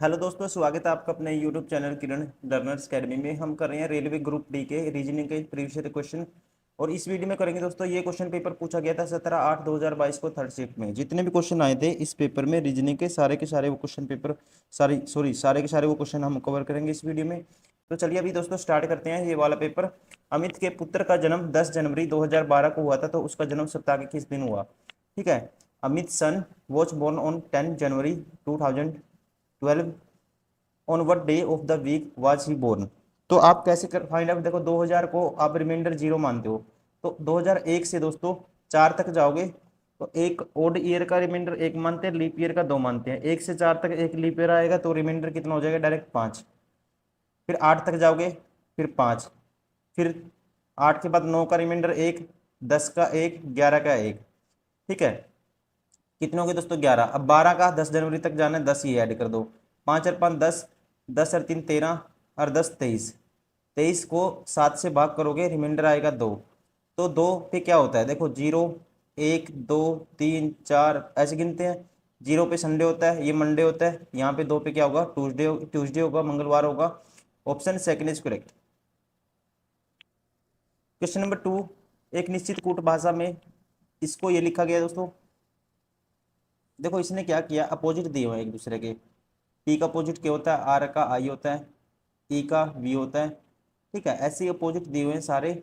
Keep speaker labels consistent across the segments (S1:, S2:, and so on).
S1: Hello दोस्तों, स्वागत है आपका अपने यूट्यूब चैनल किरण लर्नर्स अकेडमी में। हम कर रहे हैं रेलवे ग्रुप डी के रीजनिंग के प्रीवियस ईयर क्वेश्चन। और इस वीडियो में करेंगे दोस्तों, ये क्वेश्चन पेपर पूछा गया था 17/8/2022 को थर्ड शिफ्ट में। जितने भी क्वेश्चन आए थे इस पेपर में रीजनिंग के सारे वो क्वेश्चन पेपर सारे के सारे वो क्वेश्चन हम कवर करेंगे इस वीडियो में। तो चलिए अभी दोस्तों स्टार्ट करते हैं ये वाला पेपर। अमित के पुत्र का जन्म 10 जनवरी 2012 को हुआ था, तो उसका जन्म सप्ताह के किस दिन हुआ? ठीक है। Amit son was born on 10 January 2012। On what day of the week was he born? तो आप कैसे कर फाइंड आउट? देखो 2000 को आप रिमाइंडर जीरो मानते हो, तो 2001 से दोस्तों 4 तक जाओगे तो एक ओड ईयर का रिमाइंडर एक मानते हैं, लीप ईयर का दो मानते हैं। 1 से 4 तक एक लीप ईयर आएगा तो रिमाइंडर कितना हो जाएगा? डायरेक्ट 5। फिर 8 तक जाओगे, फिर 5, फिर 8 के बाद 9 का रिमाइंडर एक, 10 का एक, 11 का एक। ठीक है, कितने हो गए दोस्तों? 11। अब 12 का 10 जनवरी तक जाना है, 10 ही ऐड कर दो। 5 और 5 10, 10 और 3 13, और 10 23। 23 को 7 से भाग करोगे, रिमाइंडर आएगा 2। तो 2 पे क्या होता है? देखो 0 1 2 3 4 ऐसे गिनते हैं। 0 पे संडे होता है, ये मंडे होता है। यहाँ पे 2 पे क्या होगा? ट्यूसडे, ट्यूसडे होगा, मंगलवार होगा। Option second is correct. Question number 2, एक निश्चित कूट भाषा में इसको ये लिखा गया है दोस्तों। देखो इसने क्या किया, अपोजिट दिए हुए हैं एक दूसरे के। पी का अपोजिट क्या होता है? आर का आई होता है, ई का वी होता है। ठीक है, ऐसे अपोजिट दिए हुए हैं सारे।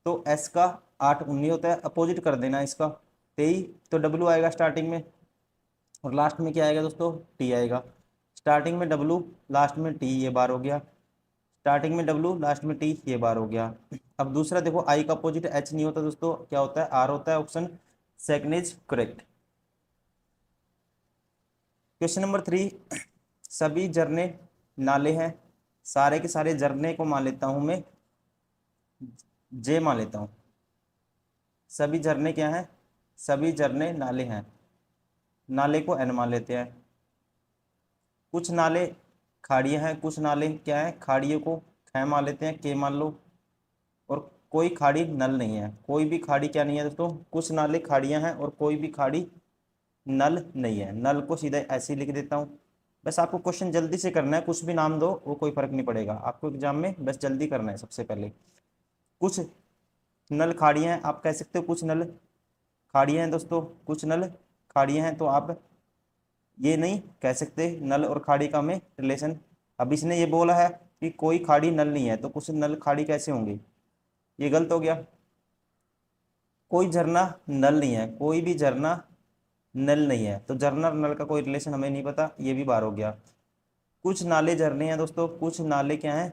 S1: तो एस का 8 19 होता है, अपोजिट कर देना इसका 23। तो डब्ल्यू आएगा स्टार्टिंग में, और लास्ट में क्या आएगा दोस्तों? टी आएगा। स्टार्टिंग में डब्ल्यू, लास्ट में टी, ये बार हो गया। स्टार्टिंग में डब्ल्यू, लास्ट में टी, ये बार हो गया। अब दूसरा देखो, आई का अपोजिट एच नहीं होता दोस्तों, क्या होता है? आर होता है। Option second is correct. Question number 3, सभी झरने नाले हैं। सारे के सारे झरने को मान लेता हूं मैं जे मान लेता हूं। सभी झरने क्या हैं? सभी झरने नाले हैं। नाले को एन मान लेते हैं। कुछ नाले खाड़ियां हैं, कुछ नाले क्या है? खाड़ियों को ख मान लेते हैं, के मान लो। और कोई खाड़ी नल नहीं है, कोई भी खाड़ी क्या नहीं है दोस्तों? कुछ नाले खाड़ियां हैं और कोई भी खाड़ी नल नहीं है। नल को सीधा ऐसे ही लिख देता हूँ। बस आपको क्वेश्चन जल्दी से करना है, कुछ भी नाम दो वो कोई फर्क नहीं पड़ेगा आपको एग्जाम में, बस जल्दी करना है। सबसे पहले कुछ नल खाड़ियां हैं, आप कह सकते हो कुछ नल खाड़ियां हैं दोस्तों, कुछ नल खाड़ियां हैं। तो आप ये नहीं कह सकते नल और खाड़ी का में रिलेशन। अब इसने ये बोला है कि कोई खाड़ी नल नहीं है, तो कुछ नल खाड़ी कैसे होंगे? ये गलत हो गया। कोई झरना नल नहीं है, कोई भी झरना नल नहीं है, तो झरना और नल का कोई रिलेशन हमें नहीं पता, ये भी बार हो गया। कुछ नाले झरने हैं दोस्तों, कुछ नाले क्या हैं?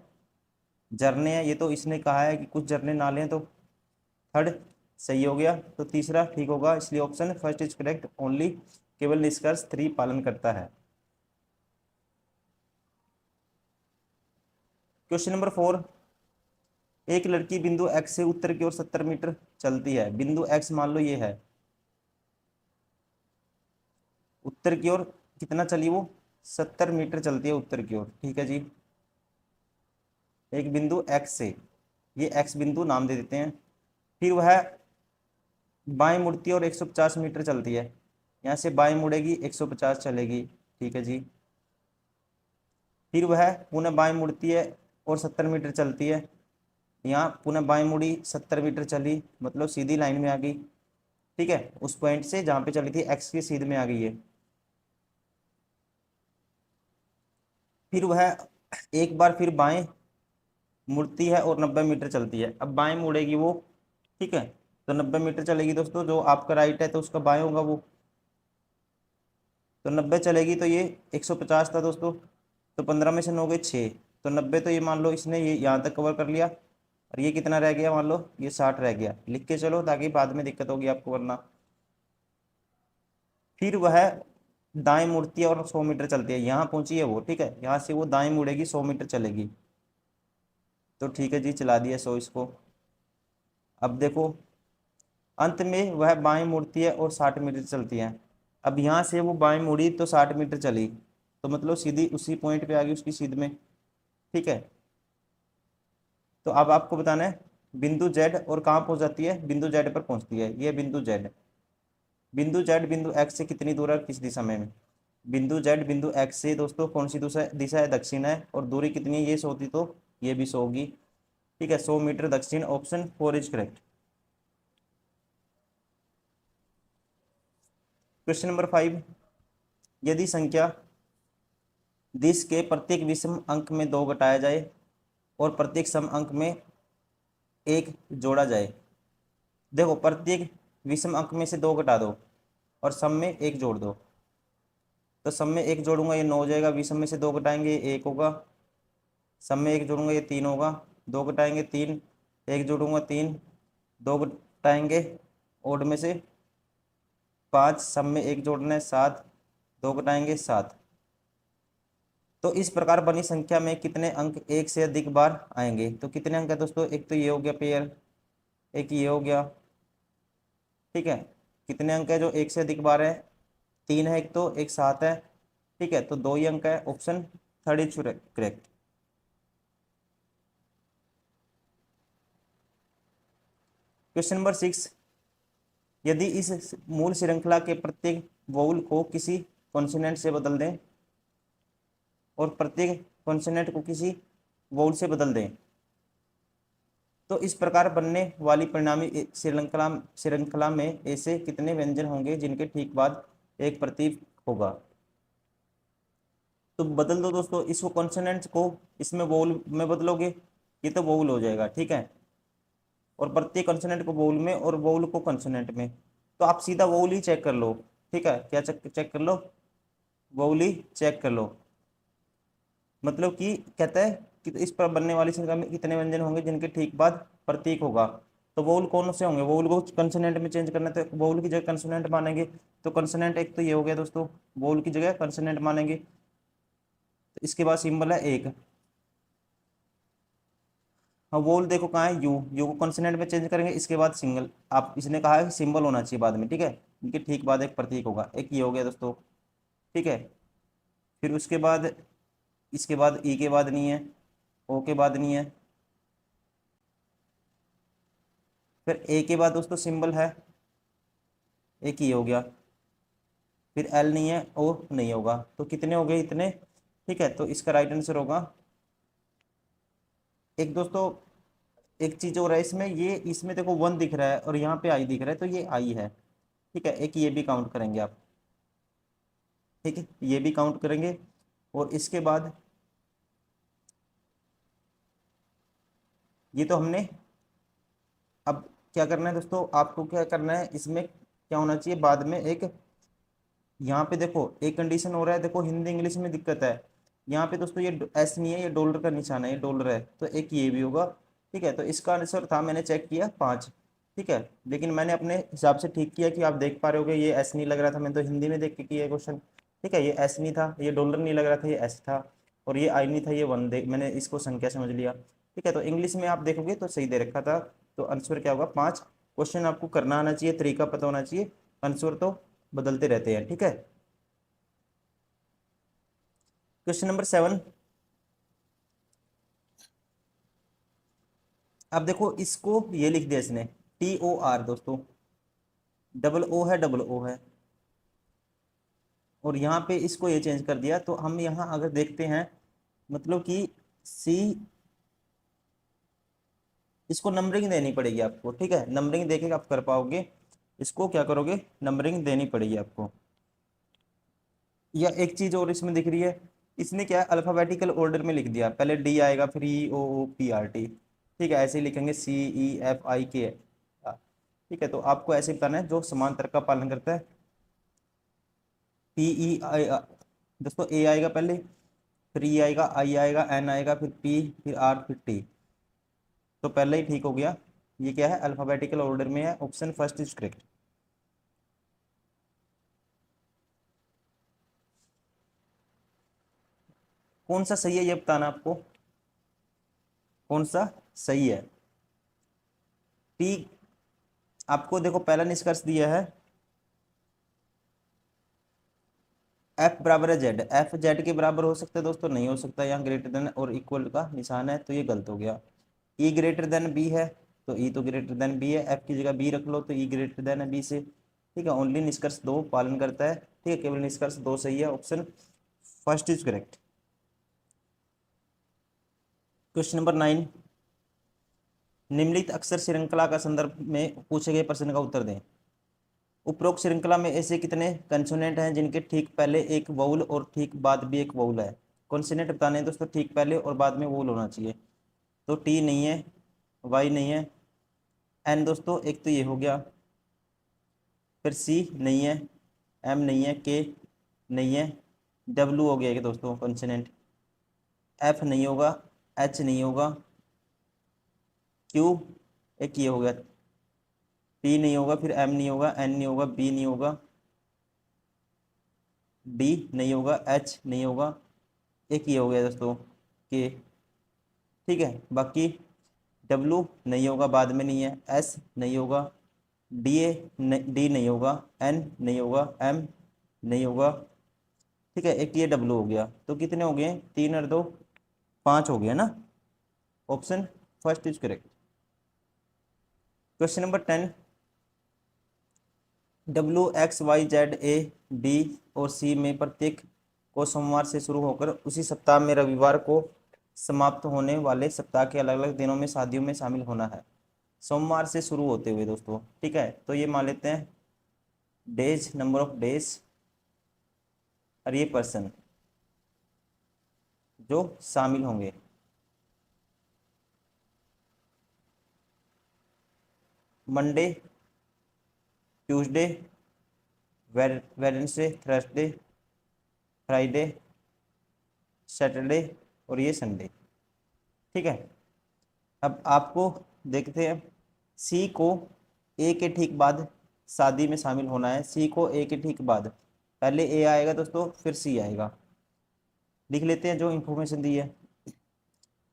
S1: झरने हैं। ये तो इसने कहा है कि कुछ झरने नाले हैं, तो थर्ड सही हो गया। तो तीसरा ठीक होगा, इसलिए option first is correct only. केवल निष्कर्ष 3 पालन करता है। क्वेश्चन नंबर 4, एक लड़की बिंदु एक्स से उत्तर की ओर 70 मीटर चलती है। बिंदु एक्स मान लो ये है, उत्तर की ओर कितना चली वो? 70 मीटर चलती है उत्तर की ओर। ठीक है जी। एक बिंदु एक्स से, ये एक्स बिंदु नाम दे देते हैं। फिर वह बाएं मुड़ती है और 150 मीटर चलती है। यहाँ से बाएं मुड़ेगी, 150 चलेगी। ठीक है जी। फिर वह पुनः बाएं मुड़ती है और 70 मीटर चलती है। यहाँ पुनः बाएं मुड़ी, 70 मीटर चली, मतलब सीधी लाइन में आ गई। ठीक है, उस पॉइंट से जहाँ पे चली थी एक्स की सीध में आ गई है। फिर वह एक बार फिर बाएं मुड़ती है और 90 मीटर चलती है। अब बाएं मुड़ेगी वो, ठीक है, तो 90 मीटर चलेगी दोस्तों। जो आपका राइट है तो उसका बाएं होगा वो, तो 90 चलेगी। तो ये 150 था दोस्तों, तो 15 में से 9 गए 6, तो 90। तो ये मान लो इसने ये यहाँ तक कवर कर लिया, और ये कितना रह गया? मान लो ये 60 रह गया। लिख के चलो ताकि बाद में दिक्कत होगी आपको वरना। फिर वह दाएं मुड़ती है और 100 मीटर चलती है। यहाँ पहुंची है वो, ठीक है, यहाँ से वो दाएं मुड़ेगी, 100 मीटर चलेगी। तो ठीक है जी, चला दिया 100 इसको। अब देखो अंत में वह बाएं मुड़ती है और 60 मीटर चलती है। अब यहाँ से वो बाएं मुड़ी तो 60 मीटर चली, तो मतलब सीधी उसी पॉइंट पे आ गई उसकी सीध में। ठीक है, तो अब आपको बताना है बिंदु जेड और कहाँ पहुंच जाती है? बिंदु जेड पर पहुंचती है। ये बिंदु जेड, बिंदु जेड बिंदु एक्स से कितनी दूर है, किस दिशा में? बिंदु जेड बिंदु एक्स से दोस्तों कौन सी दूसरा दिशा है, दक्षिण है, और दूरी कितनी है, ये 100 थी तो ये भी 100 होगी। ठीक है, 100 मीटर दक्षिण, option 4 is correct. Question number 5, यदि संख्या 10 के प्रत्येक विषम अंक में 2 घटाया जाए और प्रत्येक सम अंक में 1 जोड़ा जाए। देखो, प्रत्येक विषम अंक में से 2 घटा दो और सम में 1 जोड़ दो। तो सम में 1 जोड़ूंगा ये 9 हो जाएगा, विषम में से 2 घटाएंगे ये 1 होगा, सम में 1 जोड़ूंगा ये 3 होगा, 2 घटाएंगे 3, 1 जोड़ूंगा 3, 2 घटाएंगे ओड में से 5, सम में 1 जोड़ना है 7, 2 घटाएंगे 7। तो इस प्रकार बनी संख्या में कितने अंक एक से अधिक बार आएंगे। तो कितने अंक है दोस्तों, एक तो ये हो गया पेयर, एक ये हो गया। ठीक है, कितने अंक है जो एक से अधिक बार है, 3 है एक, तो एक 7 है। ठीक है, तो 2 ही अंक है, option 3 is correct. Question number 6, यदि इस मूल श्रृंखला के प्रत्येक वोल को किसी कॉन्सोनेंट से बदल दें और प्रत्येक कॉन्सोनेंट को किसी वोल से बदल दें, तो इस प्रकार बनने वाली परिणामी श्रृंखला श्रृंखला में ऐसे कितने व्यंजन होंगे जिनके ठीक बाद एक प्रतीक होगा। तो बदल दो दोस्तों, इसको कॉन्सोनेंट्स को इसमें वोल में बदलोगे, ये तो वोल हो जाएगा। ठीक है, और प्रत्येक कंसोनेंट को वोल में और वोल को कंसोनेंट में, तो आप सीधा वोल ही चेक कर लो। ठीक है, क्या चेक कर लो, वोल ही चेक कर लो। मतलब कि कहता है कि इस पर बनने वाली संख्या में कितने व्यंजन होंगे जिनके ठीक बाद प्रतीक होगा। तो वोल कौन से होंगे, वोल को कंसोनेंट में चेंज करना है तो वोल की जगह कंसोनेंट मानेंगे। तो कंसोनेंट एक तो ये हो गया दोस्तों, वोल की जगह कंसोनेंट मानेंगे। तो इसके बाद सिंबल है एक। हाँ, वोल देखो कहाँ है, यू, यू को कॉन्सोनेंट में चेंज करेंगे, इसके बाद सिंगल, आप इसने कहा है कि सिंबल होना चाहिए बाद में। ठीक है, इनके ठीक बाद एक प्रतीक होगा, एक ये हो गया दोस्तों। ठीक है, फिर उसके बाद इसके बाद ई के बाद नहीं है, ओ के बाद नहीं है, फिर ए के बाद दोस्तों सिंबल है, एक ये हो गया, फिर एल नहीं है, ओ नहीं होगा, तो कितने हो गए इतने। ठीक है, तो इसका राइट आंसर होगा एक दोस्तों। एक चीज और है इसमें, ये इसमें देखो 1 दिख रहा है और यहाँ पे आई दिख रहा है, तो ये आई है। ठीक है, एक ये भी काउंट करेंगे आप। ठीक है, ये भी काउंट करेंगे, और इसके बाद ये तो हमने, अब क्या करना है दोस्तों, आपको क्या करना है इसमें, क्या होना चाहिए बाद में एक, यहाँ पे देखो एक कंडीशन हो रहा है, देखो हिंदी इंग्लिश में दिक्कत है। यहाँ पे दोस्तों ये एस नहीं है, ये डॉलर का निशान है, ये डॉलर है, तो एक ये भी होगा। ठीक है, तो इसका आंसर था, मैंने चेक किया 5। ठीक है, लेकिन मैंने अपने हिसाब से ठीक किया कि आप देख पा रहे होगे ये एस नहीं लग रहा था, मैंने तो हिंदी में देख के किया क्वेश्चन। ठीक है, ये एस नहीं था, ये डॉलर नहीं लग रहा था, ये एस था, और ये आई नहीं था, ये 1 देख मैंने इसको संख्या समझ लिया। ठीक है, तो इंग्लिश में आप देखोगे तो सही दे रखा था, तो आंसर क्या होगा 5। क्वेश्चन आपको करना आना चाहिए, तरीका पता होना चाहिए, आंसर तो बदलते रहते हैं। ठीक है, क्वेश्चन नंबर 7, अब देखो इसको ये लिख दिया इसने TOR दोस्तों, डबल ओ है, डबल ओ है, और यहाँ पे इसको ये चेंज कर दिया। तो हम यहाँ अगर देखते हैं, मतलब कि सी, इसको नंबरिंग देनी पड़ेगी आपको। ठीक है, नंबरिंग देके आप कर पाओगे, इसको क्या करोगे, नंबरिंग देनी पड़ेगी आपको। या एक चीज और इसमें दिख रही है, इसने क्या अल्फाबेटिकल ऑर्डर में लिख दिया, पहले डी आएगा, फिर EOOPRT। ठीक है, ऐसे ही लिखेंगे CEFIK। ठीक है, तो आपको ऐसे बताना है जो समांतर का पालन करता है। PEI दोस्तों, ए आएगा पहले, फिर ई आएगा, आई आएगा, एन आएगा, फिर पी, फिर आर, फिर टी। तो पहले ही ठीक हो गया, ये क्या है अल्फाबेटिकल ऑर्डर में है, ऑप्शन फर्स्ट इज करेक्ट। कौन सा सही है ये बताना आपको, कौन सा सही है। टी, आपको देखो पहला निष्कर्ष दिया है एफ बराबर है जेड, एफ जेड के बराबर हो सकता है दोस्तों, नहीं हो सकता, यहाँ ग्रेटर देन और इक्वल का निशान है, तो ये गलत हो गया। ई ग्रेटर देन बी है, तो ई तो ग्रेटर देन बी है, एफ की जगह बी रख लो, तो ई ग्रेटर देन है बी से। ठीक है, ओनली निष्कर्ष 2 पालन करता है, ठीक है, केवल निष्कर्ष 2 सही है, option first is correct. Question number 9, निम्नलिखित अक्षर श्रृंखला का संदर्भ में पूछे गए प्रश्न का उत्तर दें। उपरोक्त श्रृंखला में ऐसे कितने कंसोनेंट हैं जिनके ठीक पहले एक वोवल और ठीक बाद भी एक वोवल है। कॉन्सोनेंट बताने हैं दोस्तों, ठीक पहले और बाद में वोवल होना चाहिए। तो टी नहीं है, वाई नहीं है, एन दोस्तों एक तो ये हो गया, फिर सी नहीं है, एम नहीं है, के नहीं है, डब्ल्यू हो गया कि दोस्तों कॉन्सोनेंट, एफ नहीं होगा, एच नहीं होगा, क्यू एक ये हो गया, पी नहीं होगा, फिर एम नहीं होगा, एन नहीं होगा, बी नहीं होगा, डी नहीं होगा, एच नहीं होगा, एक ये हो गया दोस्तों के। ठीक है, बाकी डब्ल्यू नहीं होगा, बाद में नहीं है, एस नहीं होगा, डी नहीं होगा, एन नहीं होगा, एम नहीं होगा। ठीक है, एक ये डब्ल्यू हो गया। तो कितने हो गए, 3 और 2 5 हो गया ना, option first is correct. Question number 10, W X Y Z A B और सी में प्रत्येक को सोमवार से शुरू होकर उसी सप्ताह में रविवार को समाप्त होने वाले सप्ताह के अलग अलग दिनों में शादियों में शामिल होना है। सोमवार से शुरू होते हुए दोस्तों, ठीक है, तो ये मान लेते हैं डेज, नंबर ऑफ डेज, और ये पर्सन जो शामिल होंगे। Monday, Tuesday, Wednesday, Thursday, Friday, Saturday और ये संडे। ठीक है, अब आपको देखते हैं, सी को ए के ठीक बाद शादी में शामिल होना है। सी को ए के ठीक बाद, पहले ए आएगा दोस्तों, फिर सी आएगा। लिख लेते हैं जो इंफॉर्मेशन दी है।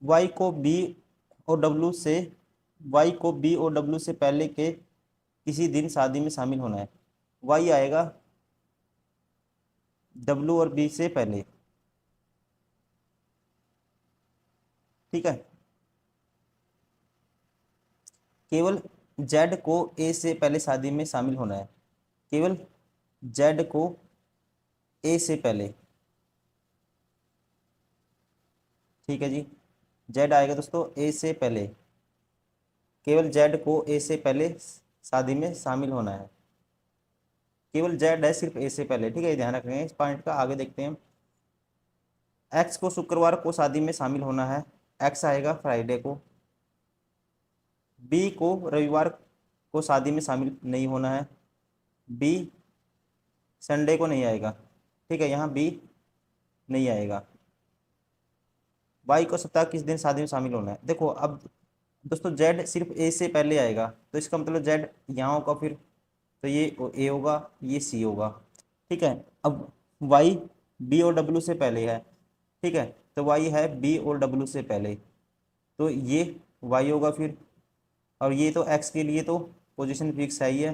S1: वाई को बी और डब्ल्यू से, वाई को बी और डब्ल्यू से पहले के किसी दिन शादी में शामिल होना है। वाई आएगा डब्ल्यू और बी से पहले। ठीक है, केवल जेड को ए से पहले शादी में शामिल होना है। केवल जेड को ए से पहले। ठीक है जी, जेड आएगा दोस्तों ए से पहले, केवल जेड को ए से पहले शादी में शामिल होना है। केवल जेड है सिर्फ ए से पहले। ठीक है, ध्यान रखेंगे इस पॉइंट का। आगे देखते हैं, एक्स को शुक्रवार को शादी में शामिल होना है। एक्स आएगा फ्राइडे को। बी को रविवार को शादी में शामिल नहीं होना है। बी संडे को नहीं आएगा। ठीक है, यहाँ बी नहीं आएगा। वाई को सप्ताह किस दिन शादी में शामिल होना है। देखो अब दोस्तों, जेड सिर्फ ए से पहले आएगा, तो इसका मतलब जेड यहाँ होगा, फिर तो ये ए होगा, ये सी होगा। ठीक है, अब वाई बी और डब्ल्यू से पहले है। ठीक है, तो वाई है बी और डब्ल्यू से पहले, तो ये वाई होगा फिर। और ये तो एक्स के लिए तो पोजीशन फिक्स है ही है,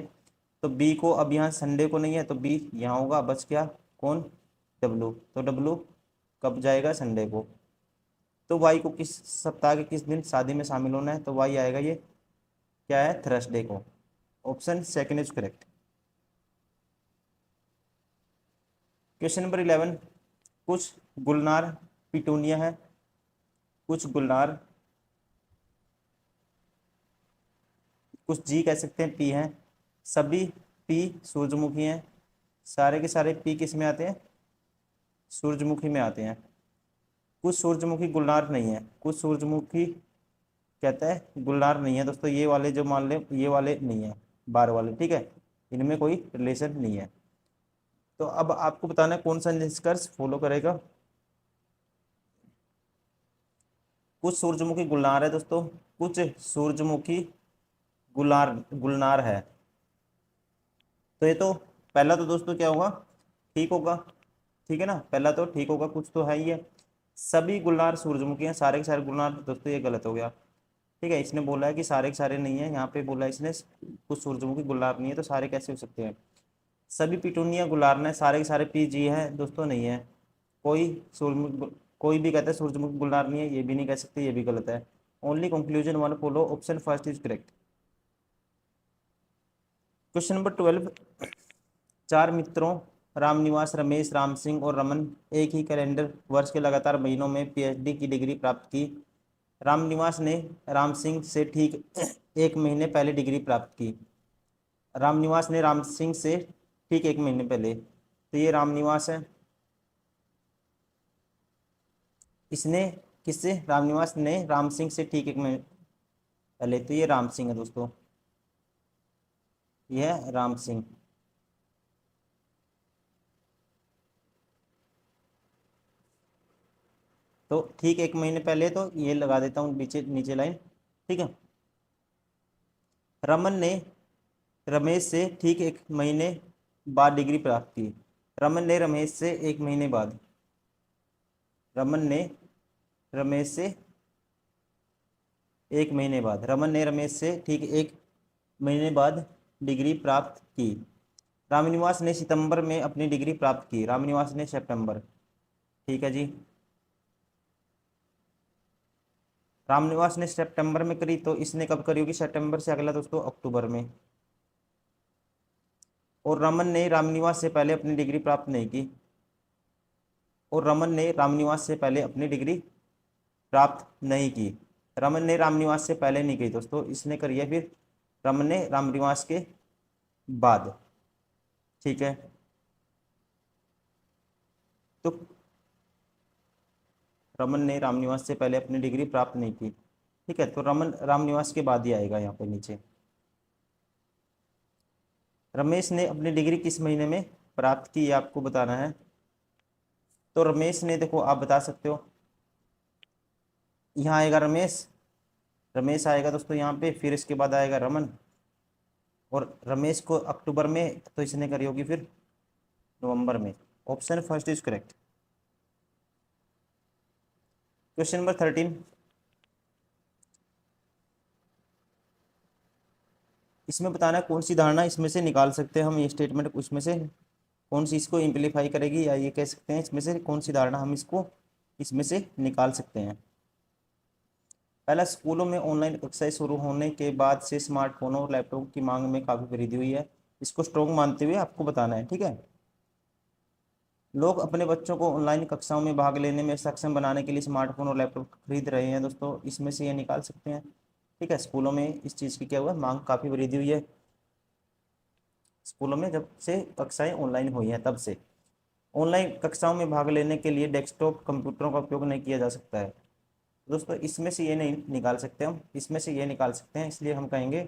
S1: तो बी को अब यहाँ संडे को नहीं है, तो बी यहाँ होगा। बच गया कौन, डब्ल्यू। तो डब्ल्यू कब जाएगा, संडे को। तो वाई को किस सप्ताह के किस दिन शादी में शामिल होना है, तो वाई आएगा ये क्या है, थर्सडे को। Option second is correct. Question number 11, कुछ गुलनार पिटूनिया है, कुछ गुलनार, कुछ जी कह सकते हैं, पी हैं, सभी पी सूरजमुखी हैं। सारे के सारे पी किस में आते हैं, सूरजमुखी में आते हैं। कुछ सूरजमुखी गुलनार नहीं है, कुछ सूरजमुखी कहता है गुलनार नहीं है दोस्तों। ये वाले जो मान ले, ये वाले नहीं है, बार वाले। ठीक है, इनमें कोई रिलेशन नहीं है। तो अब आपको बताना है कौन सा निष्कर्ष फॉलो करेगा। कुछ सूरजमुखी गुलनार है दोस्तों, कुछ सूरजमुखी गुलार गुलनार है। तो ये तो पहला तो दोस्तों क्या होगा, ठीक होगा। ठीक है ना, पहला तो ठीक होगा, कुछ तो है ही है। सभी गुलनार सूरजमुखी हैं, सारे के सारे गुलनार, दोस्तों ये गलत हो गया। ठीक है, इसने बोला है कि सारे के सारे नहीं है, यहाँ पे बोला है इसने कुछ सूरजमुखी गुलाब नहीं है, तो सारे कैसे हो सकते हैं। सभी पिटूनिया गुलाब है, सारे के सारे पी जी हैं दोस्तों, नहीं है। कोई सूरजमुखी, कोई भी कहता है सूरजमुखी गुलनार नहीं है, ये भी नहीं कह सकते, ये भी गलत है। Only conclusion one follow, option first is correct. Question number 12, चार मित्रों रामनिवास, रमेश, राम सिंह और रमन एक ही कैलेंडर वर्ष के लगातार महीनों में पीएचडी की डिग्री प्राप्त की। रामनिवास ने राम सिंह से ठीक 1 महीने पहले डिग्री प्राप्त की। रामनिवास ने राम सिंह से ठीक 1 महीने पहले, तो ये रामनिवास है। इसने किससे? रामनिवास ने राम सिंह से ठीक 1 महीने पहले, तो ये राम सिंह है दोस्तों, ये है राम सिंह। तो ठीक 1 महीने पहले, तो ये लगा देता हूँ नीचे नीचे लाइन, ठीक है। रमन ने रमेश से ठीक 1 महीने बाद डिग्री प्राप्त की। रमन ने रमेश से 1 महीने बाद, रमन ने रमेश से 1 महीने बाद, रमन ने रमेश से ठीक 1 महीने बाद डिग्री प्राप्त की। रामनिवास ने सितंबर में अपनी डिग्री प्राप्त की, रामनिवास ने सितंबर, ठीक है जी। रामनिवास ने सितंबर में करी, तो इसने कब करी होगी? सितंबर से अगला दोस्तों अक्टूबर में। और रमन ने रामनिवास से पहले अपनी डिग्री प्राप्त नहीं की, और रमन ने रामनिवास से पहले अपनी डिग्री प्राप्त नहीं की। रमन ने रामनिवास से पहले नहीं की दोस्तों, इसने करी है फिर रमन ने रामनिवास के बाद, ठीक है। तो रमन ने रामनिवास से पहले अपनी डिग्री प्राप्त नहीं की, ठीक है, तो रमन रामनिवास के बाद ही आएगा यहाँ पे नीचे। रमेश ने अपनी डिग्री किस महीने में प्राप्त की, ये आपको बताना है। तो रमेश ने, देखो आप बता सकते हो, यहाँ आएगा रमेश, रमेश आएगा दोस्तों यहाँ पे, फिर इसके बाद आएगा रमन, और रमेश को अक्टूबर में, तो इसने करी होगी फिर नवंबर में। Option first is correct. Question number 13, इसमें बताना है कौन सी धारणा इसमें से निकाल सकते हैं हम, ये स्टेटमेंट उसमें से कौन सी इसको इम्प्लीफाई करेगी, या ये कह सकते हैं इसमें से कौन सी धारणा हम इसको इसमें से निकाल सकते हैं। पहला, स्कूलों में ऑनलाइन कक्षाएं शुरू होने के बाद से स्मार्टफोनों और लैपटॉप की मांग में काफी वृद्धि हुई है, इसको स्ट्रोंग मानते हुए आपको बताना है, ठीक है। लोग अपने बच्चों को ऑनलाइन कक्षाओं में भाग लेने में सक्षम बनाने के लिए स्मार्टफोन और लैपटॉप खरीद रहे हैं दोस्तों, इसमें से ये निकाल सकते हैं, ठीक है। स्कूलों में इस चीज़ की क्या हुआ, मांग काफ़ी वृद्धि हुई है। स्कूलों में जब से कक्षाएं ऑनलाइन हुई हैं तब से ऑनलाइन कक्षाओं में भाग लेने के लिए डेस्कटॉप कंप्यूटरों का उपयोग नहीं किया जा सकता है दोस्तों, इसमें से ये नहीं निकाल सकते हम, इसमें से ये निकाल सकते हैं, इसलिए हम कहेंगे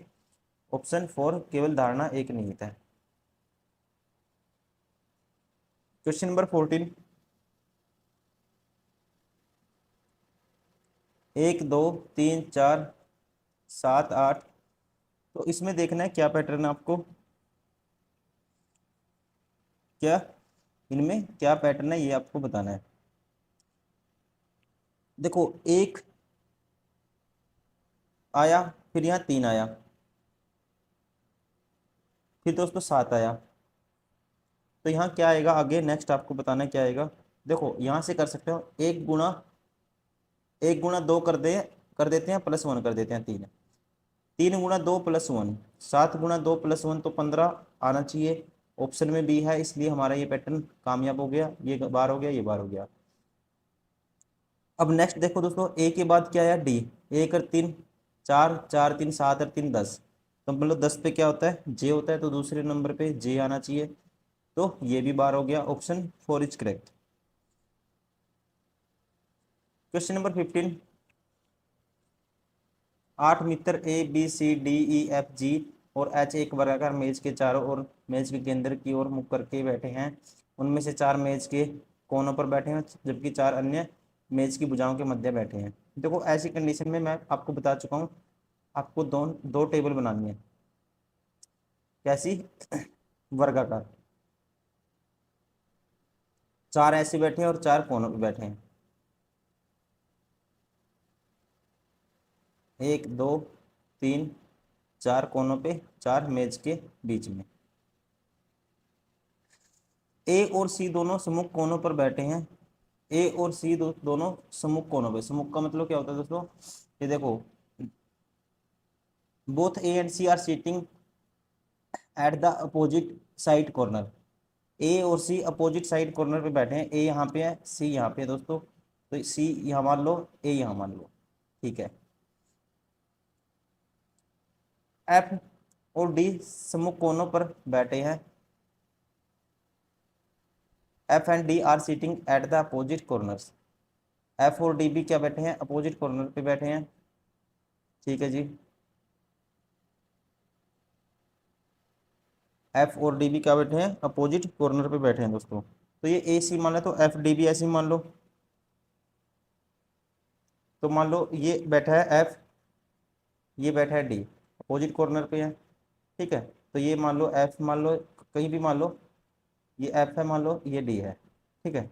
S1: ऑप्शन 4 केवल धारणा एक निहित है। क्वेश्चन नंबर 14, 1 2 3 4 7 8, तो इसमें देखना है क्या पैटर्न है आपको, क्या इनमें क्या पैटर्न है ये आपको बताना है। देखो, 1 आया, फिर यहाँ 3 आया, फिर दोस्तों 7 आया, तो यहाँ क्या आएगा आगे, नेक्स्ट आपको बताना है क्या आएगा। देखो यहाँ से कर सकते हो, 1 गुणा 2 कर देते हैं, +1 कर देते हैं 3, 3 गुणा 2 +1, 7 गुणा 2 +1, तो 15 आना चाहिए। ऑप्शन में बी है, इसलिए हमारा ये पैटर्न कामयाब हो गया, ये बार हो गया, ये बार हो गया। अब नेक्स्ट देखो दोस्तों, ए के बाद क्या आया, डी, 1 और 3 4, 4 3 7 और 3 10, तो मतलब 10 पे क्या होता है, जे होता है, तो दूसरे नंबर पे जे आना चाहिए, तो ये भी बार हो गया। Option 4 is correct. Question number 15, 8 मित्र A B C D E F G और एच एक वर्गाकार मेज के चारों ओर मेज के केंद्र की ओर मुख करके बैठे हैं, उनमें से 4 मेज के कोनों पर बैठे हैं, जबकि 4 अन्य मेज की भुजाओं के मध्य बैठे हैं। देखो ऐसी कंडीशन में मैं आपको बता चुका हूँ, आपको दो टेबल बनानी है, कैसी? वर्गाकार, 4 ऐसे बैठे हैं और 4 कोनों पे बैठे हैं, 1 2 3 4 कोनों पे, 4 मेज के बीच में। ए और सी दोनों सम्मुख कोनों पर बैठे हैं, ए और सी दोनों सम्मुख कोनों पे, सम्मुख का मतलब क्या होता है दोस्तों, ये देखो, both A and C are sitting at the opposite side corner, A और सी अपोजिट साइड कॉर्नर पे बैठे हैं, ए यहाँ पे है, सी यहाँ पे है दोस्तों, तो सी यहाँ मान लो, ए यहाँ मान लो, ठीक है। एफ और डी सम्मुख कोनों पर बैठे हैं, F and D are sitting at the opposite corners. F और डी भी क्या बैठे हैं, अपोजिट कॉर्नर पे बैठे हैं, ठीक है जी। एफ और डी भी क्या बैठे हैं, अपोजिट कॉर्नर पे बैठे हैं दोस्तों। तो ये ए सी मान लो, तो एफ डी भी ऐसे ही मान लो। तो मान लो ये बैठा है एफ, ये बैठा है डी, अपोजिट कॉर्नर पे है, ठीक है। तो ये मान लो एफ, मान लो कहीं भी मान लो, ये एफ है, मान लो ये डी है, ठीक है।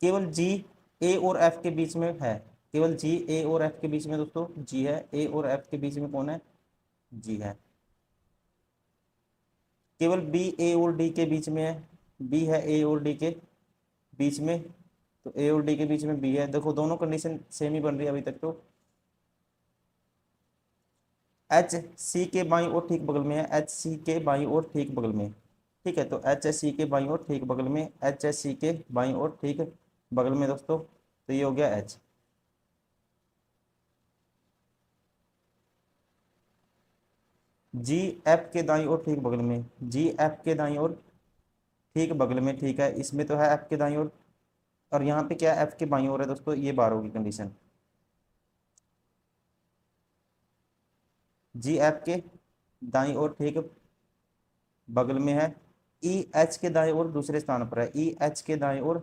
S1: केवल जी ए और एफ के बीच में है, केवल जी ए और एफ के बीच में दोस्तों जी है, ए और एफ के बीच में कौन है, जी है। केवल बी ए और डी के बीच में है, बी है ए और डी के बीच में, तो ए और डी के बीच में बी है। देखो दोनों कंडीशन सेम ही बन रही है अभी तक तो। एच सी के बाईं ओर ठीक बगल में है, एच सी के बाईं ओर ठीक बगल में, ठीक है। तो एच एस सी के बाईं ओर ठीक बगल में, एच एस सी के बाईं ओर ठीक बगल में दोस्तों, तो ये हो गया एच। जी एफ के दाईं ओर ठीक बगल में, जी एफ के दाईं ओर ठीक बगल में, ठीक है। इसमें तो है एफ के दाईं ओर, और यहाँ पे क्या एफ के बाईं ओर है दोस्तों, ये 12 होगी कंडीशन। जी एफ के दाईं ओर ठीक बगल में है, ई एच के दाईं ओर दूसरे स्थान पर है, ई एच के दाईं ओर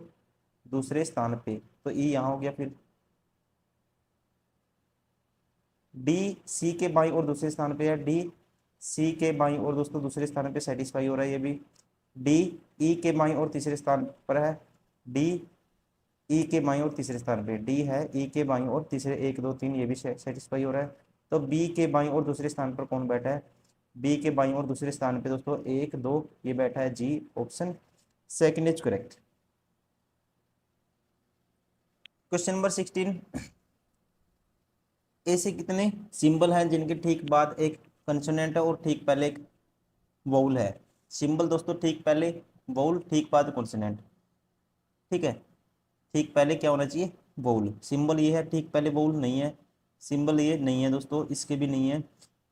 S1: दूसरे स्थान पे, तो ई यहाँ हो गया। फिर डी सी के बाईं ओर दूसरे स्थान पे है, डी सी के बाईं ओर दोस्तों दूसरे स्थान पे सेटिस्फाई हो रहा है ये भी। डी ई के बाईं ओर तीसरे स्थान पर है, डी ई के बाईं ओर तीसरे स्थान पे, डी है ई के बाईं ओर तीसरे, 1 2 3 ये भी सेटिस्फाई हो रहा है। तो बी के बाईं ओर दूसरे स्थान पर कौन बैठा है, बी के बाईं ओर दूसरे स्थान पे दोस्तों 1 2 ये बैठा है जी, option second is correct. Question number 16, ऐसे कितने सिंबल हैं जिनके ठीक बाद एक कंसोनेंट है और ठीक पहले एक वोवल है। सिंबल दोस्तों ठीक पहले वोवल, ठीक बाद कॉन्सोनेंट, ठीक है। ठीक पहले क्या होना चाहिए, वोवल। सिंबल ये है, ठीक पहले वोवल नहीं है, सिंबल ये नहीं है दोस्तों, इसके भी नहीं है,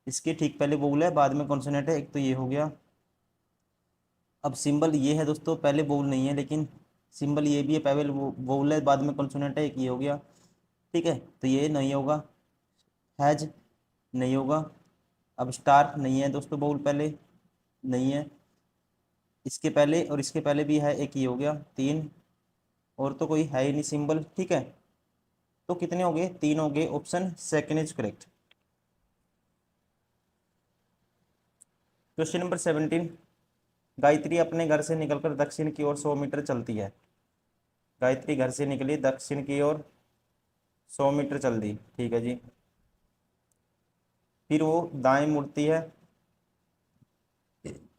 S1: इसके ठीक पहले वोवल है बाद में कॉन्सोनेंट है, एक तो ये हो गया। अब सिंबल ये है दोस्तों, पहले वोवल नहीं है, लेकिन सिंबल ये भी है, पहले वोवल है बाद में कॉन्सोनेंट है, एक ये हो गया, ठीक है। तो ये नहीं होगा, हैज नहीं होगा। अब स्टार नहीं है दोस्तों, वोवल पहले नहीं है, इसके पहले और इसके पहले भी है, एक ये हो गया, 3, और तो कोई है ही नहीं सिंबल, ठीक है। तो कितने हो गए, 3 हो गए, option second is correct. Question number 17, Gayatri अपने घर से निकलकर दक्षिण की ओर 100 मीटर चलती है। गायत्री घर से निकली, दक्षिण की ओर 100 मीटर चल दी, ठीक है जी। फिर वो दाएं मुड़ती है,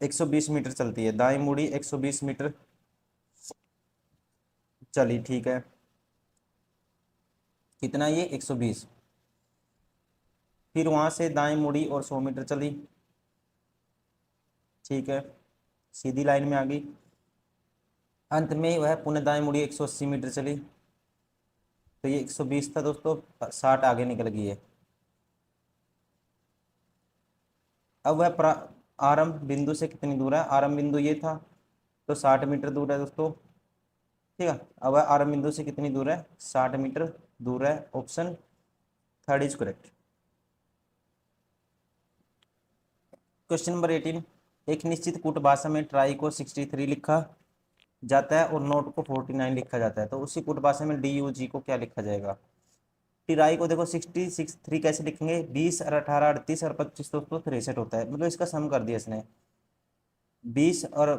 S1: 120 मीटर चलती है, दाएं मुड़ी 120 मीटर चली, ठीक है। कितना ये 120। फिर वहां से दाएं मुड़ी और 100 मीटर चली, ठीक है, सीधी लाइन में आ गई। अंत में वह पुनः दाएं मुड़ी 180 मीटर चली, तो ये 120 था दोस्तों, 60 आगे निकल गई है। अब वह आरंभ बिंदु से कितनी दूर है, आरंभ बिंदु ये था, तो 60 मीटर दूर है दोस्तों, ठीक है। अब वह आरंभ बिंदु से कितनी दूर है, 60 मीटर दूर है, option third is correct. Question number 18, एक निश्चित कूट भाषा में ट्राई को 63 लिखा जाता है और नोट को 49 लिखा जाता है, तो उसी कूट भाषा में डी यू जी को क्या लिखा जाएगा। ट्राई को देखो 63 कैसे लिखेंगे, 20 और 18 38 और 25 दोस्तों 63 होता है, मतलब इसका सम कर दिया इसने, 20 और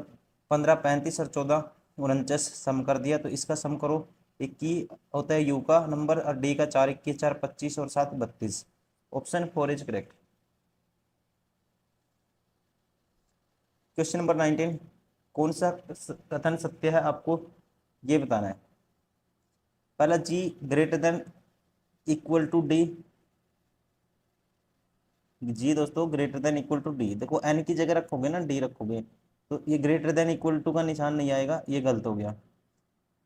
S1: 15 35 और 14 49 सम कर दिया, तो इसका सम करो, 21 होता है यू का नंबर, और डी का 4 21 4 25 और 7 32, option 4 is correct. Question number 19, कौन सा कथन सत्य है आपको ये बताना है। पहला, G greater than equal to D, G दोस्तों greater than equal to D, देखो एन की जगह रखोगे ना डी रखोगे तो ये ग्रेटर देन इक्वल टू का निशान नहीं आएगा, ये गलत हो गया।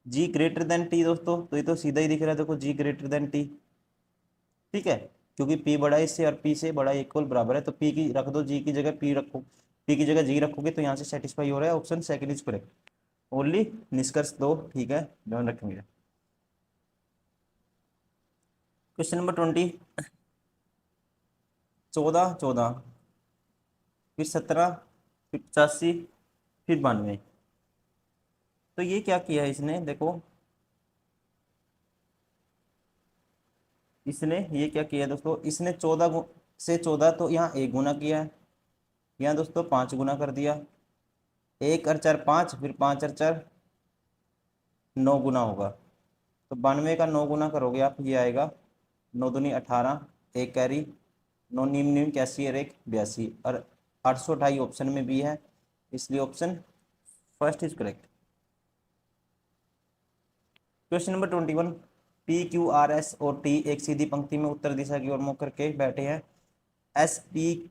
S1: जी ग्रेटर देन टी दोस्तों, तो ये तो सीधा ही दिख रहा है, देखो जी ग्रेटर देन टी, ठीक है, क्योंकि पी बड़ा है इससे और पी से बड़ा इक्वल बराबर है, तो पी की रख दो, जी की जगह पी रखो, पी की जगह जी रखोगे तो यहाँ से सेटिस्फाई हो रहा है, option second is correct. Only निष्कर्ष दो, ठीक है, ध्यान रखेंगे। क्वेश्चन नंबर 20, 14, 14, फिर 17, फिर 85, फिर 92। तो ये क्या किया है इसने, देखो इसने ये क्या किया है दोस्तों, इसने 14 से 14, तो यहाँ एक गुना किया है, यहाँ दोस्तों 5 गुना कर दिया, एक और चार 5, फिर 5 और 4 9 गुना होगा, तो 92 का 9 गुना करोगे आप, ये आएगा 9 दूनी 18, एक कैरी, 9 नीम नीम 81 और एक 82, और 828 ऑप्शन में भी है, इसलिए option first is correct. Question number 21, P Q R S और टी एक सीधी पंक्ति में उत्तर दिशा की ओर मुख करके बैठे हैं, एस पी,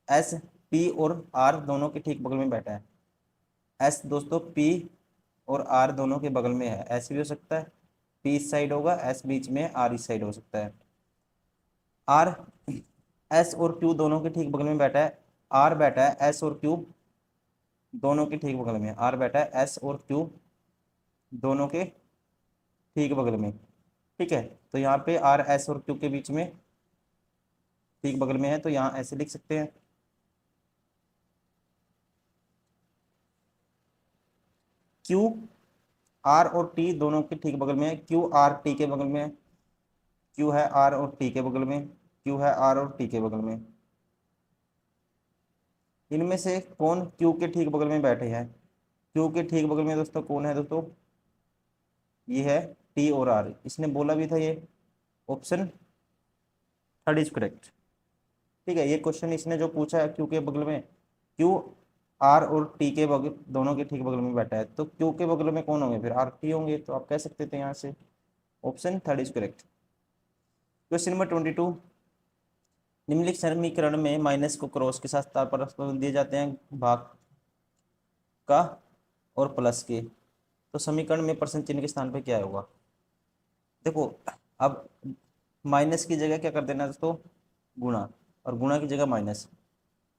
S1: एस पी और आर दोनों के ठीक बगल में बैठा है। एस दोस्तों पी और आर दोनों के बगल में है, ऐसे भी हो सकता है, पी इस साइड होगा, एस बीच में, आर इस साइड हो सकता है। आर एस और क्यू दोनों के ठीक बगल में बैठा है, आर बैठा है एस और क्यू दोनों के ठीक बगल में, आर बैठा है एस और क्यू दोनों के ठीक बगल में, ठीक है, तो यहाँ पे आर एस और क्यू के बीच में ठीक बगल में है, तो यहाँ ऐसे लिख सकते हैं, क्यू आर और टी दोनों के ठीक बगल में है, क्यू आर टी के बगल में है, क्यू है आर और टी के बगल में, क्यू है आर और टी के बगल में, इनमें से कौन क्यू के ठीक बगल में बैठे हैं, क्यू के ठीक बगल में दोस्तों कौन है दोस्तों, ये है टी और आर, इसने बोला भी था ये, ऑप्शन थर्ड इज करेक्ट, ठीक है, ये क्वेश्चन इसने जो पूछा है क्यू के बगल में, क्यू आर और टी के बगल दोनों के ठीक बगल में बैठा है, तो क्यू के बगल में कौन होंगे, फिर आर टी होंगे, तो आप कह सकते थे यहाँ से option third is correct. Question number 22, निम्नलिखित समीकरण में माइनस को क्रॉस के साथ तार परस्पर दिए जाते हैं भाग का और प्लस के, तो समीकरण में प्रश्न चिन्ह के स्थान पे क्या होगा, देखो अब माइनस की जगह क्या कर देना दोस्तों, गुणा, और गुणा की जगह माइनस,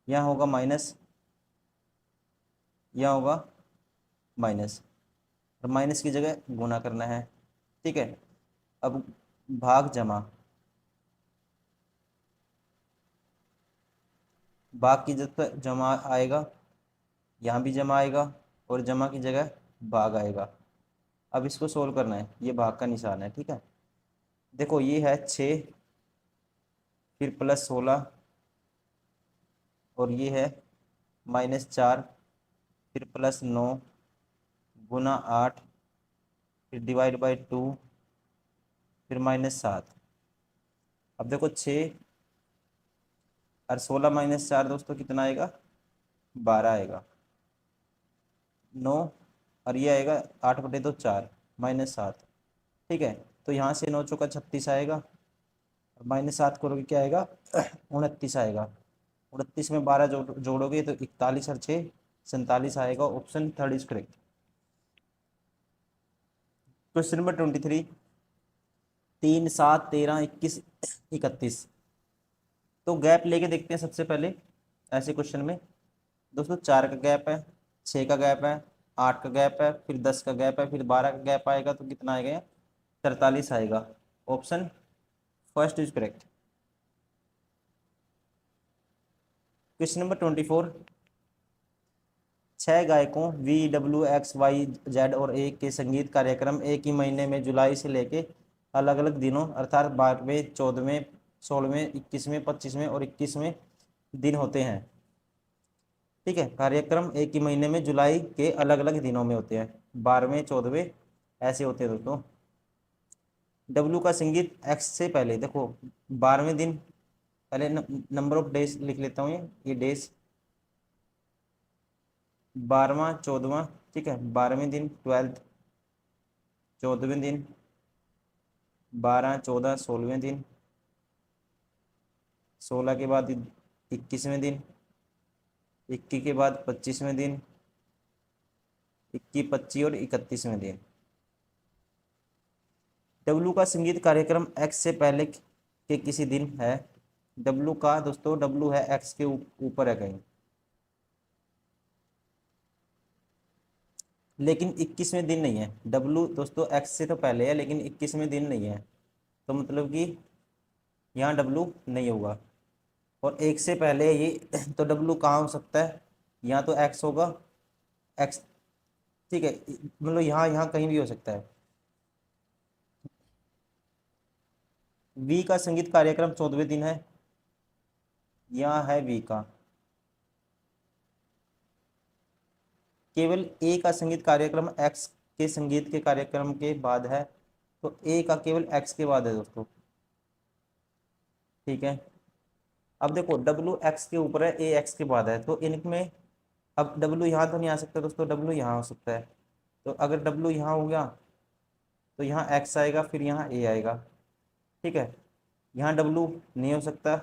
S1: यहाँ होगा माइनस, यहाँ होगा माइनस, और माइनस की जगह गुणा करना है, ठीक है, अब भाग जमा, भाग की जगह पर जमा आएगा, यहाँ भी जमा आएगा, और जमा की जगह भाग आएगा। अब इसको सोल्व करना है, ये भाग का निशान है, ठीक है, देखो ये है 6, फिर प्लस 16, और ये है -4, फिर +9, गुना 8, फिर डिवाइड बाई 2, फिर -7। अब देखो 6 और 16 -4 दोस्तों कितना आएगा, 12 आएगा, 9 और ये आएगा 8/2 4, -7, ठीक है, तो यहाँ से 9 चौका 36 आएगा, और -7 करोगे क्या आएगा 29 आएगा, 29 में 12 जोड़ोगे तो 41 और 6 47 आएगा, option third is correct. Question number 23, 3, 7, 13, 21, 31, तो गैप लेके देखते हैं सबसे पहले, ऐसे क्वेश्चन में दोस्तों 4 का गैप है, 6 का गैप है, 8 का गैप है, फिर 10 का गैप है, फिर 12 का गैप आएगा, तो कितना आएगा 43 आएगा, option first is correct. Question number 24, 6 गायकों VWXYZ और ए के संगीत कार्यक्रम एक ही महीने में जुलाई से लेके अलग अलग दिनों अर्थात 12वें, 14वें, 16वें, 21वें, 25वें और 21वें दिन होते हैं, ठीक है, कार्यक्रम एक ही महीने में जुलाई के अलग अलग दिनों में होते हैं, 12वें, 14वें ऐसे होते हैं दोस्तों। डब्ल्यू का संगीत एक्स से पहले देखो 12वें दिन, पहले नंबर ऑफ डेज लिख लेता हूँ, ये डेज 12वां 14वां, ठीक है, 12वें दिन 12th, 14वें दिन 12, 14, 16वें दिन, 16 के बाद 21वें दिन, 21 के बाद 25वें दिन, 21, 25 और 31वें दिन। डब्लू का संगीत कार्यक्रम एक्स से पहले के किसी दिन है। डब्लू का दोस्तों, डब्लू है एक्स के ऊपर है कहीं, लेकिन 21वें दिन नहीं है। डब्लू दोस्तों एक्स से तो पहले है, लेकिन 21वें दिन नहीं है, तो मतलब कि यहाँ डब्लू नहीं होगा। और एक से पहले ये तो डब्लू कहाँ हो सकता है, यहाँ तो एक्स होगा, एक्स, ठीक है, मतलब यहाँ यहाँ कहीं भी हो सकता है। वी का संगीत कार्यक्रम 14वें दिन है, यहाँ है वी का। केवल ए का संगीत कार्यक्रम एक्स के संगीत के कार्यक्रम के बाद है, तो ए का केवल एक्स के बाद है दोस्तों, ठीक है। अब देखो डब्लू एक्स के ऊपर है, ए एक्स के बाद है, तो इनमें अब डब्लू यहाँ तो नहीं आ सकता दोस्तों, डब्लू यहाँ हो सकता है। तो अगर डब्लू यहाँ हो गया तो यहाँ एक्स आएगा, फिर यहाँ ए आएगा, ठीक है। यहाँ डब्लू नहीं हो सकता,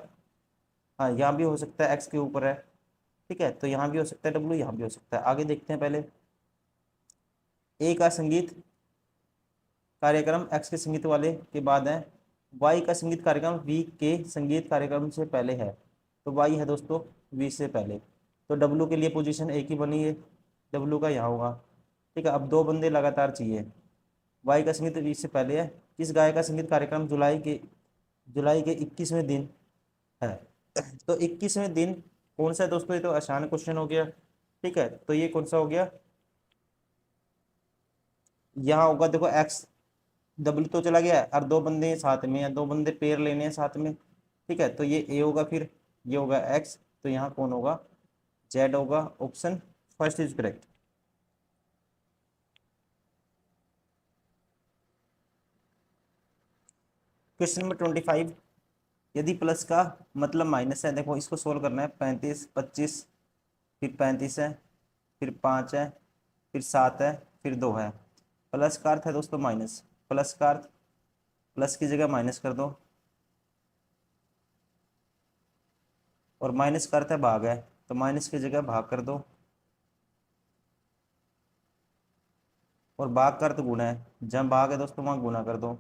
S1: हाँ यहाँ भी हो सकता है, एक्स के ऊपर है, ठीक है, तो यहाँ भी हो सकता है डब्लू, यहाँ भी हो सकता है। आगे देखते हैं, पहले ए का संगीत कार्यक्रम एक्स के संगीत वाले के बाद है। वाई का संगीत कार्यक्रम वी के संगीत कार्यक्रम से पहले है, तो वाई है दोस्तों वी से पहले, तो डब्लू के लिए पोजीशन एक ही बनी है, डब्लू का यहाँ होगा, ठीक है। अब दो बंदे लगातार चाहिए। वाई का संगीत वी से पहले है। किस गायक का संगीत कार्यक्रम जुलाई के 21वें दिन है, तो 21वें दिन कौन सा है दोस्तों, ये तो आसान क्वेश्चन हो गया, ठीक है। तो ये कौन सा हो गया, यहाँ होगा, देखो एक्स, डब्ल्यू तो चला गया और दो बंदे साथ में हैं, दो बंदे पेयर लेने हैं साथ में, ठीक है। तो ये ए होगा, फिर ये होगा एक्स, तो यहाँ कौन होगा, जेड होगा। Option first is correct. Question number 25, यदि प्लस का मतलब माइनस है, देखो इसको सोल्व करना है। 35, 25, फिर 35 है, फिर 5 है, फिर 7 है, फिर 2 है। प्लस का अर्थ है दोस्तों माइनस, प्लस का अर्थ प्लस की जगह माइनस कर दो, और माइनस का अर्थ है भाग है, तो माइनस की जगह भाग कर दो, और भाग का अर्थ गुणा है, जहाँ भाग है दोस्तों वहाँ गुणा कर दो,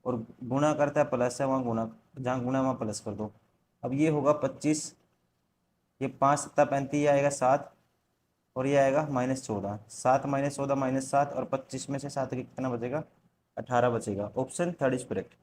S1: और गुणा करता है प्लस है, वहाँ गुणा, जहाँ गुणा है वहाँ प्लस कर दो। अब ये होगा 25, ये 5 सत्ता 35, ये आएगा 7, और ये आएगा -14, 7 -14 -7, और 25 में से 7 कितना बचेगा, 18 बचेगा। Option third is correct.